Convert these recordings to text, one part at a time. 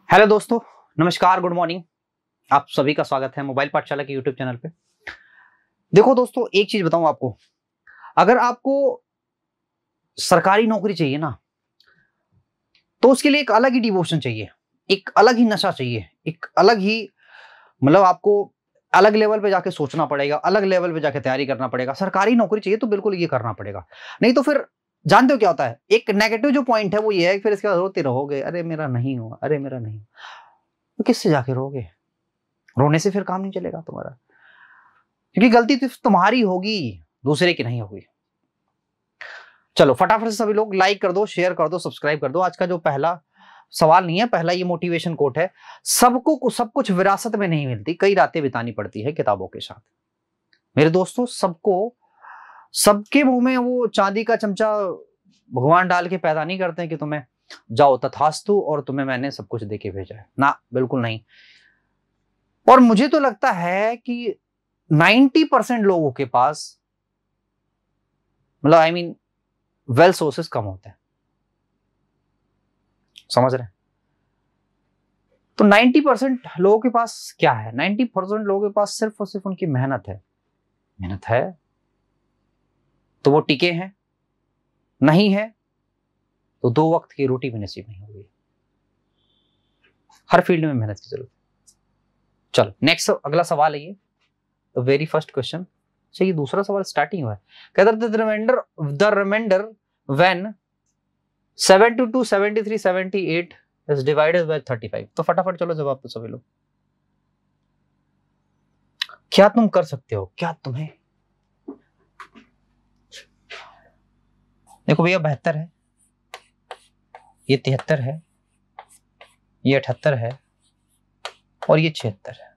Hello दोस्तों, नमस्कार, good morning. आप सभी का स्वागत है मोबाइल पाठशाला के यूट्यूब चैनल पे। देखो दोस्तों, एक चीज बताऊं आपको, अगर आपको सरकारी नौकरी चाहिए ना, तो उसके लिए एक अलग ही डिवोशन चाहिए, एक अलग ही नशा चाहिए, एक अलग ही मतलब आपको अलग लेवल पे जाके सोचना पड़ेगा, अलग लेवल पे जाके तैयारी करना पड़ेगा। सरकारी नौकरी चाहिए तो बिल्कुल ये करना पड़ेगा, नहीं तो फिर जानते हो क्या होता है, एक नेगेटिव जो पॉइंट है वो ये है कि फिर इसके बाद रोते रहोगे, अरे मेरा नहीं हुआ, अरे मेरा नहीं हुआ। तो किससे जाके रोगे? रोने से फिर काम नहीं चलेगा तुम्हारा, क्योंकि गलती तो तुम्हारी होगी, दूसरे की नहीं होगी। चलो फटाफट से सभी लोग लाइक कर दो, शेयर कर दो, सब्सक्राइब कर दो। आज का जो पहला सवाल नहीं है, पहला ये मोटिवेशन कोट है, सबको सब कुछ विरासत में नहीं मिलती, कई रातें बितानी पड़ती है किताबों के साथ। मेरे दोस्तों, सबको सबके मुंह में वो चांदी का चमचा भगवान डाल के पैदा नहीं करते हैं कि तुम्हें जाओ तथास्तु और तुम्हें मैंने सब कुछ देके भेजा है ना, बिल्कुल नहीं। और मुझे तो लगता है कि 90% लोगों के पास मतलब वेल सोर्सेस कम होते हैं, समझ रहे हैं? तो 90% लोगों के पास क्या है? 90% लोगों के पास सिर्फ और सिर्फ उनकी मेहनत है। मेहनत है तो वो टिके हैं, नहीं है तो 2 वक्त की रोटी भी नसीब नहीं होगी। हर फील्ड में मेहनत की जरूरत है। चलो नेक्स्ट, अगला सवाल है ये, द वेरी फर्स्ट क्वेश्चन। ये दूसरा सवाल स्टार्टिंग हुआ है, कहता the remainder when 72, 73, 78 is divided by 35। तो फटाफट चलो जवाब तो सभी लोग। क्या तुम कर सकते हो? क्या तुम्हें? देखो भैया, 72 है, ये 73 है, ये 78 है और ये 76 है।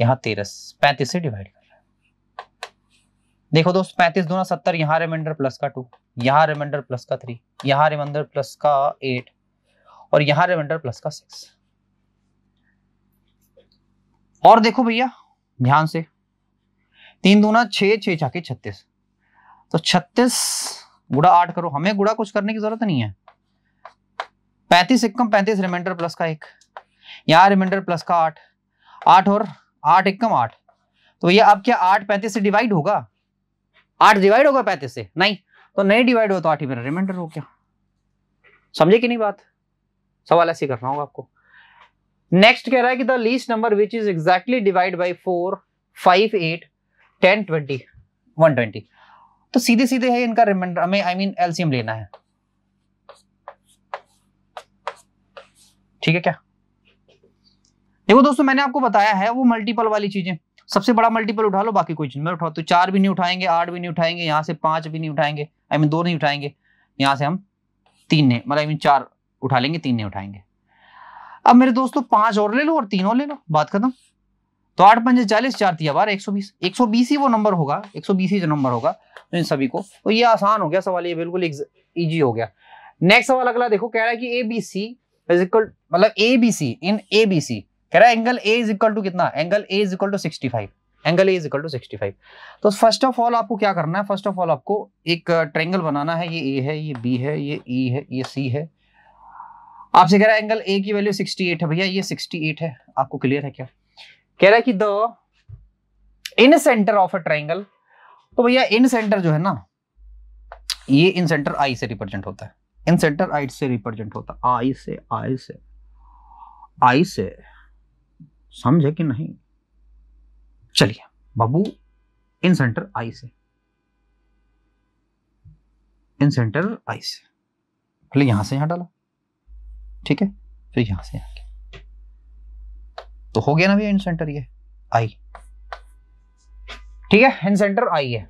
यहां 35 से डिवाइड कर रहा है। देखो दोस्त, 35 दूना 70, यहां रिमाइंडर प्लस का 2, यहां रिमाइंडर प्लस का 3, यहां रिमाइंडर प्लस का 8 और यहां रिमाइंडर प्लस का 6। और देखो भैया ध्यान से, 3 दूना 6, 6 छाके 36, तो 36 गुड़ा 8 करो, हमें गुड़ा कुछ करने की जरूरत नहीं है। 35 एकम 35, रिमाइंडर प्लस का 1, यहां रिमाइंडर प्लस का 8, 8 और 8 एकम 8। तो भैया अब क्या 8 35 से डिवाइड होगा? 8 डिवाइड होगा 35 से? नहीं, तो नहीं डिवाइड हो तो 8 ही मेरा रिमाइंडर हो गया। समझे कि नहीं बात? सवाल ऐसे करना होगा आपको। नेक्स्ट कह रहा है कि the least number which is exactly divide by 4, 5, 8, 10, 20, 120। तो सीधे सीधे है इनका रिमाइंडर, हमें एलसीएम लेना है। ठीक है क्या? देखो दोस्तों, मैंने आपको बताया है वो मल्टीपल वाली चीजें, सबसे बड़ा मल्टीपल उठा लो, बाकी कोई चीज में उठाओ। तो 4 भी नहीं उठाएंगे, 8 भी नहीं उठाएंगे, यहां से 5 भी नहीं उठाएंगे, 2 नहीं उठाएंगे, यहां से हम 3 ने 4 उठा लेंगे, 3 नहीं उठाएंगे। अब मेरे दोस्तों 5 और ले लो और 3 और ले लो, बात खत्म। तो 8 पंजे 40, 4 तिया 12, 120। 120 ही वो नंबर होगा, 120 ही जो नंबर होगा तो इन सभी को। तो ये आसान हो गया सवाल, ये बिल्कुल इजी हो गया। नेक्स्ट सवाल अगला देखो, कह रहा है कि ABC इज इक्वल, मतलब ABC इन ABC कह रहा है angle A is equal to कितना? Angle A is equal to 65। Angle A is equal to 65। तो फर्स्ट ऑफ ऑल आपको क्या करना है? फर्स्ट ऑफ ऑल आपको एक ट्रायंगल बनाना है। ये A है, ये B है, ये E है, ये C है। आपसे कह रहा है एंगल A की वैल्यू 68 है। भैया ये 68 है, आपको क्लियर है क्या? कह रहा है कि the in centre of a triangle. तो भैया इन सेंटर जो है ना, ये इन सेंटर I से रिप्रेजेंट होता है, इन सेंटर I से रिप्रेजेंट होता है, I से समझे कि नहीं? चलिए बाबू, इन सेंटर I से, इन सेंटर I से पहले यहां से यहां डाला, ठीक है, फिर यहां से यहां, तो हो गया ना भैया इन सेंटर ये I। ठीक है, इन सेंटर I है,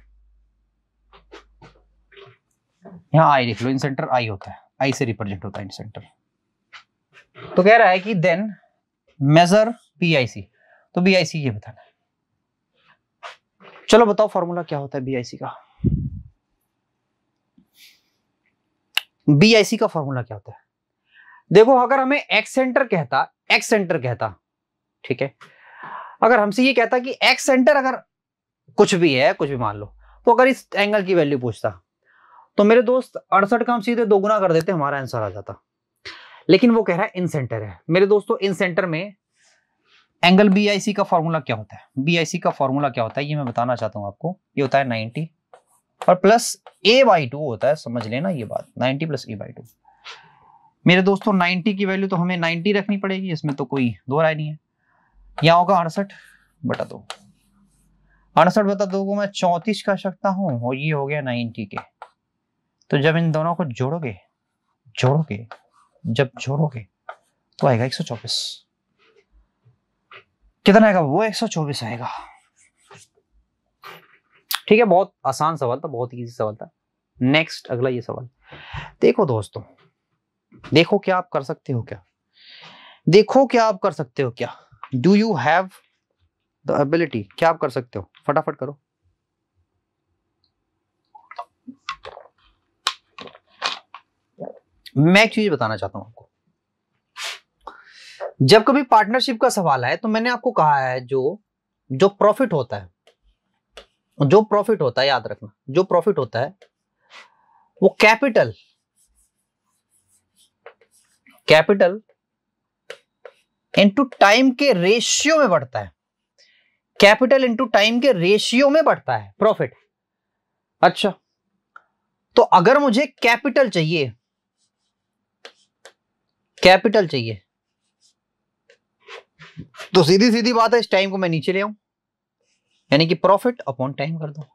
यहां I लिख लो, इन सेंटर I होता है, I से रिप्रेजेंट होता है इन सेंटर। तो कह रहा है कि देन मेजर BIC। तो BIC ये बताना है। चलो बताओ फॉर्मूला क्या होता है BIC का? BIC का फॉर्मूला क्या होता है? देखो, अगर हमें एक्स सेंटर कहता, ठीक है, अगर हमसे ये कहता कि एक्स सेंटर अगर कुछ भी है, कुछ भी मान लो, तो अगर इस एंगल की वैल्यू पूछता, तो मेरे दोस्त 68 का हम सीधे 2 गुना कर देते, हमारा आंसर आ जाता। लेकिन वो कह रहा है इन सेंटर है। मेरे दोस्तों इन सेंटर में एंगल BIC का फॉर्मूला क्या होता है? BIC का फॉर्मूला क्या होता है ये मैं बताना चाहता हूं आपको। ये होता है 90 और प्लस A/2 होता है, समझ लेना ये बात, 90 प्लस A/2। मेरे दोस्तों 90 की वैल्यू तो हमें 90 रखनी पड़ेगी, इसमें तो कोई दो राय नहीं है। यहाँ होगा 68/2। 68/2 को मैं 34 कर सकता हूँ और ये हो गया 90 के। तो जब इन दोनों को जोड़ोगे तो आएगा 124। कितना आएगा? वो 124 आएगा। ठीक है, बहुत आसान सवाल था, बहुत इजी सवाल था। नेक्स्ट अगला ये सवाल देखो दोस्तों, देखो क्या आप कर सकते हो क्या, do you have the ability, क्या आप कर सकते हो? फटाफट करो। मैं एक चीज बताना चाहता हूं आपको, जब कभी पार्टनरशिप का सवाल आए तो मैंने आपको कहा है जो प्रॉफिट होता है, याद रखना, जो प्रॉफिट होता है वो कैपिटल इनटू टाइम के रेशियो में बढ़ता है। कैपिटल इनटू टाइम के रेशियो में बढ़ता है प्रॉफिट। अच्छा, तो अगर मुझे कैपिटल चाहिए तो सीधी सीधी बात है, इस टाइम को मैं नीचे ले आऊं, यानी कि प्रॉफिट अपॉन टाइम कर दो।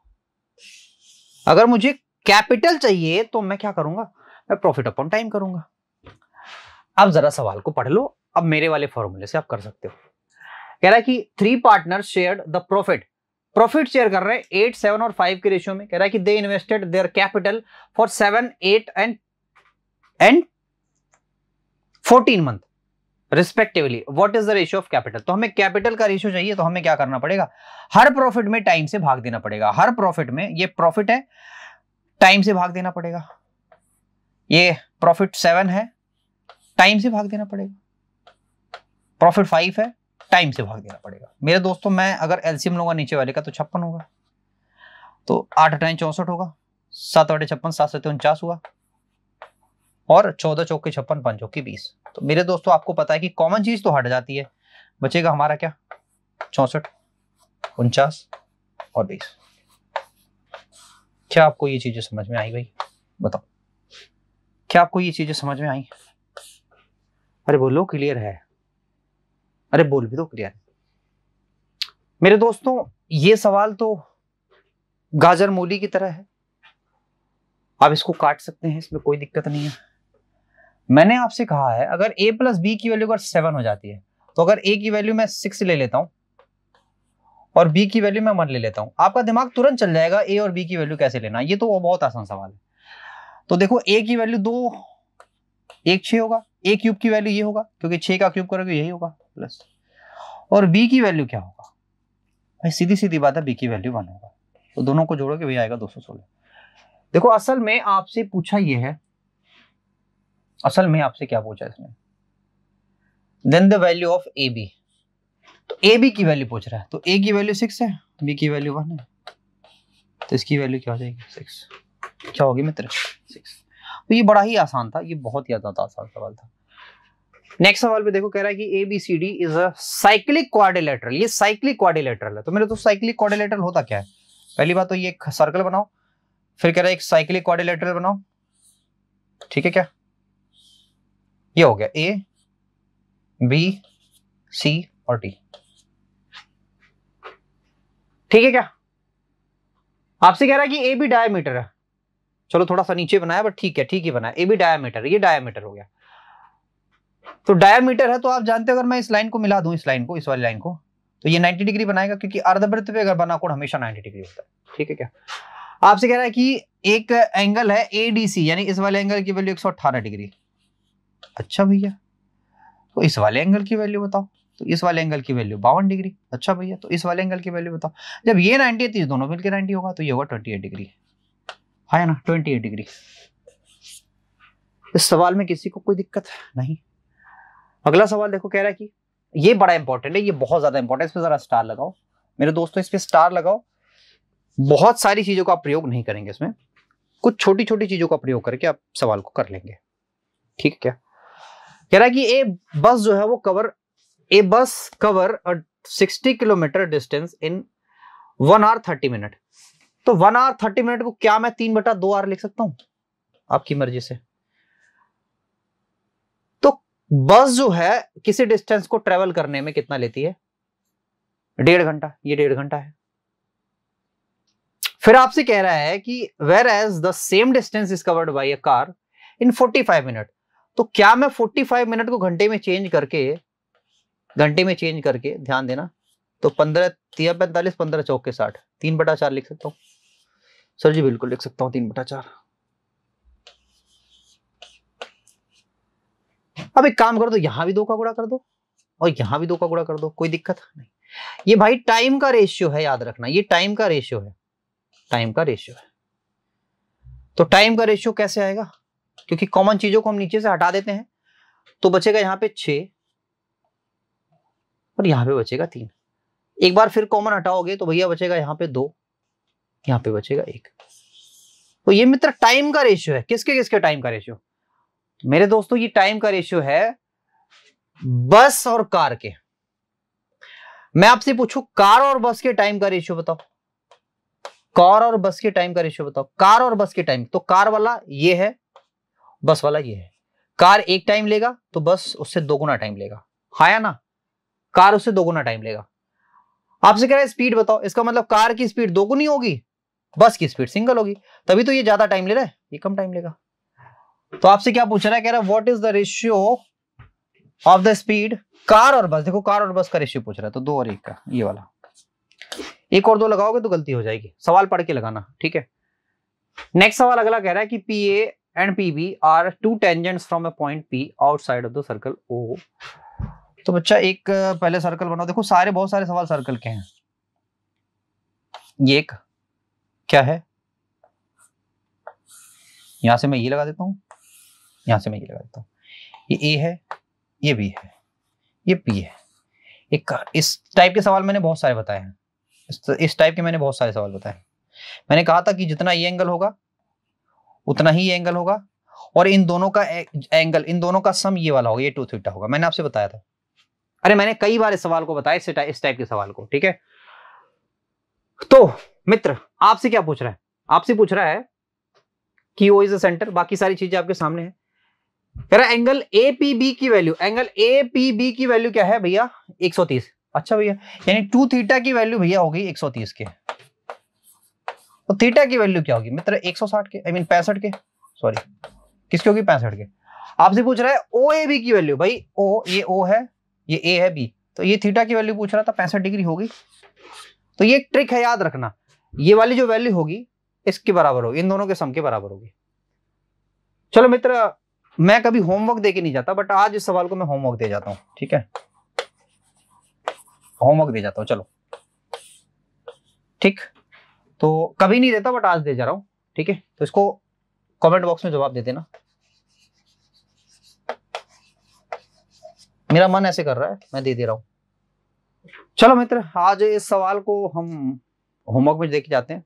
अगर मुझे कैपिटल चाहिए तो मैं क्या करूंगा? मैं प्रॉफिट अपॉन टाइम करूंगा। अब जरा सवाल को पढ़ लो, अब मेरे वाले फॉर्मूले से आप कर सकते हो। कह रहा है कि 3 partners shared the profit share कर रहे हैं 8, 7 और 5 के रेशियो में। कह रहा है कि दे invested their capital for 7, 8 and 14 month respectively. What is the ratio of capital? तो हमें कैपिटल का रेशियो चाहिए, तो हमें क्या करना पड़ेगा? हर प्रॉफिट में टाइम से भाग देना पड़ेगा। हर प्रॉफिट में, ये प्रॉफिट है, टाइम से भाग देना पड़ेगा। ये प्रॉफिट 7 है, टाइम से भाग देना पड़ेगा। प्रॉफिट 5 है, टाइम से भाग देना पड़ेगा। मेरे दोस्तों मैं अगर एलसीएम लूंगा नीचे वाले का तो 56 होगा, तो 8 8 64 होगा, 7 8 56, 7 7 49 हुआ, और 14 चौके 56, 5 चौके 20। तो मेरे दोस्तों आपको पता है कि कॉमन चीज तो हट जाती है, बचेगा हमारा क्या? 64, 49 और 20। क्या आपको ये चीजें समझ में आई भाई? बताओ, क्या आपको ये चीजें समझ में आई? अरे बोलो क्लियर है, अरे बोल भी दो क्लियर। मेरे दोस्तों ये सवाल तो गाजर मूली की तरह है, आप इसको काट सकते हैं, इसमें कोई दिक्कत नहीं है। मैंने आपसे कहा है अगर a प्लस बी की वैल्यू अगर 7 हो जाती है, तो अगर a की वैल्यू मैं 6 ले लेता हूं और b की वैल्यू मैं 1 ले लेता हूं, आपका दिमाग तुरंत चल जाएगा a और b की वैल्यू कैसे लेना। ये तो बहुत आसान सवाल है। तो देखो a की वैल्यू 2, 1 6 होगा, a क्यूब की वैल्यू ये होगा, क्योंकि 6 का क्यूब करोगे यही होगा प्लस, और b की वैल्यू क्या होगा भाई? सीधी सीधी बात है, b की वैल्यू 1 होगा, तो दोनों को जोड़ोगे वही आएगा 216। देखो असल में आपसे पूछा ये है, असल में आपसे क्या पूछा इसने? Then the value of A B. तो ए बी की वैल्यू पूछ रहा है, तो ए की वैल्यू 6 है, बी की वैल्यू 1 है, तो इसकी वैल्यू क्या हो जाएगी? 6। क्या होगी मित्र? 6। तो ये बड़ा ही आसान था, ये बहुत ही ज्यादा आसान सवाल था। नेक्स्ट सवाल पे देखो, कह रहा है कि ABCD is a cyclic quadrilateral. ये साइक्लिक क्वाड्रिलेटरल है। तो मेरे तो साइक्लिक क्वाड्रिलेटरल होता क्या है? पहली बात तो ये एक सर्कल बनाओ, फिर कह रहा है एक साइक्लिक क्वाड्रिलेटरल बनाओ, ठीक है क्या? ये हो गया A, B, C और D, ठीक है क्या? आपसे कह रहा है कि AB डायमीटर है, चलो थोड़ा सा नीचे बनाया बट ठीक है, ठीक ही बनाया। AB डायमीटर, ये डायमीटर हो गया। तो डायमीटर है तो आप जानते हो अगर मैं इस लाइन को मिला दूं, इस लाइन को, इस वाली लाइन को, तो ये 90 डिग्री बनाएगा, क्योंकि अर्धवृत्त पे अगर बना कोण हमेशा 90 डिग्री होता है, ठीक है क्या? आपसे कह रहा है कि एक एंगल है ADC, यानी इस वाले एंगल की वैल्यू 118 डिग्री। अच्छा भैया, तो इस वाले एंगल की वैल्यू बताओ। तो इस वाले एंगल की वैल्यू 52 डिग्री। अच्छा भैया, तो इस वाले एंगल की वैल्यू बताओ। जब ये 90 है तो ये दोनों मिलकर 90 होगा, तो ये होगा 28 डिग्री, है ना? 28 डिग्री। इस सवाल में किसी को कोई दिक्कत नहीं। अगला सवाल देखो, कह रहा है कि ये बड़ा इंपॉर्टेंट है, ये बहुत ज्यादा इंपॉर्टेंट है, इस पे जरा स्टार लगाओ मेरे दोस्तों, इस पे स्टार लगाओ। बहुत सारी चीजों का प्रयोग नहीं करेंगे इसमें, कुछ छोटी छोटी चीजों का प्रयोग करके आप सवाल को कर लेंगे, ठीक है क्या? कह रहा है कि ए बस cover 60 kilometre distance in 1 hour 30 minute। तो 1 hour 30 minute को क्या मैं 3/2 आवर लिख सकता हूं? आपकी मर्जी से। तो बस जो है किसी डिस्टेंस को ट्रेवल करने में कितना लेती है? 1.5 घंटा। ये 1.5 घंटा है। फिर आपसे कह रहा है कि whereas the same distance is covered by a car in 45 minute. तो क्या मैं 45 मिनट को घंटे में चेंज करके ध्यान देना, तो 15 3 45 15 चौक के 60 3/4 लिख सकता हूं? सर जी बिल्कुल लिख सकता हूं 3/4। अब एक काम कर दो, यहां भी 2 का गुणा कर दो और यहां भी 2 का गुणा कर दो, कोई दिक्कत नहीं। ये भाई टाइम का रेशियो है, याद रखना, ये टाइम का रेशियो है। तो टाइम का रेशियो कैसे आएगा? क्योंकि कॉमन चीजों को हम नीचे से हटा देते हैं, तो बचेगा यहां पे 6 और यहां पे बचेगा 3। एक बार फिर कॉमन हटाओगे तो भैया बचेगा यहां पे 2, यहां पे बचेगा 1। तो ये मित्र टाइम का रेशियो है। किसके किसके टाइम का रेशियो? मेरे दोस्तों ये टाइम का रेशियो है बस और कार के। मैं आपसे पूछूं कार और बस के टाइम का रेशियो बताओ। कार और बस के टाइम का रेशियो बताओ। कार और बस के टाइम, तो कार वाला ये है, बस वाला ये है। कार 1 टाइम लेगा तो बस उससे 2 गुना टाइम लेगा। हाँ या ना? कार उससे 2 गुना टाइम लेगा। आपसे कह रहा है स्पीड बताओ। इसका मतलब कार की स्पीड 2 गुनी होगी, बस की स्पीड सिंगल होगी, तभी तो ये ज्यादा टाइम ले रहा है, ये कम टाइम लेगा। तो आपसे क्या पूछ रहा है? कह रहा है what is the ratio of the speed car और बस। देखो कार और बस का रेशियो पूछ रहा है, तो 2 और 1 का, ये वाला। 1 और 2 लगाओगे तो गलती हो जाएगी, सवाल पढ़ के लगाना, ठीक है। नेक्स्ट सवाल अगला कह रहा है कि P A and P B are 2 tangents from a point P outside of the circle O. तो बच्चा एक पहले सर्कल बनाओ। देखो बहुत सारे सवाल सर्कल के हैं। ये एक क्या है? यहां से मैं ये लगा देता हूं, यहां से मैं ये लगा देता हूं। ये ए है, ये बी है, ये पी है। एक इस टाइप के सवाल मैंने बहुत सारे बताए हैं। इस टाइप के मैंने बहुत सारे सवाल बताए। मैंने कहा था कि जितना ये एंगल होगा उतना ही ये एंगल होगा, और इन दोनों का एंगल, इन दोनों का सम ये वाला होगा, ये 2 थीटा होगा। मैंने आपसे बताया था। अरे मैंने कई बार इस सवाल को बताया, इस टाइप के सवाल को, ठीक है। तो मित्र आपसे क्या पूछ रहा है? आपसे पूछ रहा है कि ओ इज द सेंटर, बाकी सारी चीजें आपके सामने है। कह रहा है एंगल एपीबी की वैल्यू, एंगल एपीबी की वैल्यू क्या है भैया? 130। अच्छा भैया, यानी 2 थीटा की वैल्यू भैया होगी 130 के, तो थीटा की वैल्यू क्या होगी मित्र? 160 के, आई मीन 65 के, सॉरी किसकी होगी? 65 के। आपसे पूछ रहा है ओ ए बी की वैल्यू। भाई ओ, ये ओ है, ये ए है बी, तो ये थीटा की वैल्यू पूछ रहा था, 65 डिग्री होगी। तो ये एक ट्रिक है, याद रखना, ये वाली जो वैल्यू होगी इसके बराबर होगी, इन दोनों के सम के बराबर होगी। चलो मित्र, मैं कभी होमवर्क दे के नहीं जाता, बट आज इस सवाल को मैं होमवर्क दे जाता हूं, ठीक है, होमवर्क दे जाता हूं। चलो ठीक, तो कभी नहीं देता बट आज दे जा रहा हूं, ठीक है। तो इसको कमेंट बॉक्स में जवाब दे देना। मेरा मन ऐसे कर रहा है, मैं दे रहा हूं। चलो मित्र, आज इस सवाल को हम होमवर्क में देके जाते हैं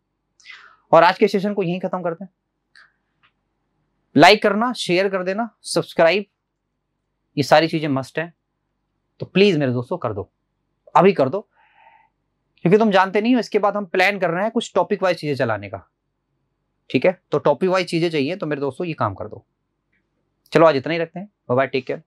और आज के सेशन को यहीं खत्म करते हैं। लाइक करना, शेयर कर देना, सब्सक्राइब, ये सारी चीजें मस्ट है। तो प्लीज मेरे दोस्तों कर दो, अभी कर दो, क्योंकि तुम जानते नहीं हो इसके बाद हम प्लान कर रहे हैं कुछ टॉपिक वाइज चीजें चलाने का, ठीक है। तो टॉपिक वाइज चीजें चाहिए तो मेरे दोस्तों ये काम कर दो। चलो आज इतना ही रखते हैं। Bye bye, take care.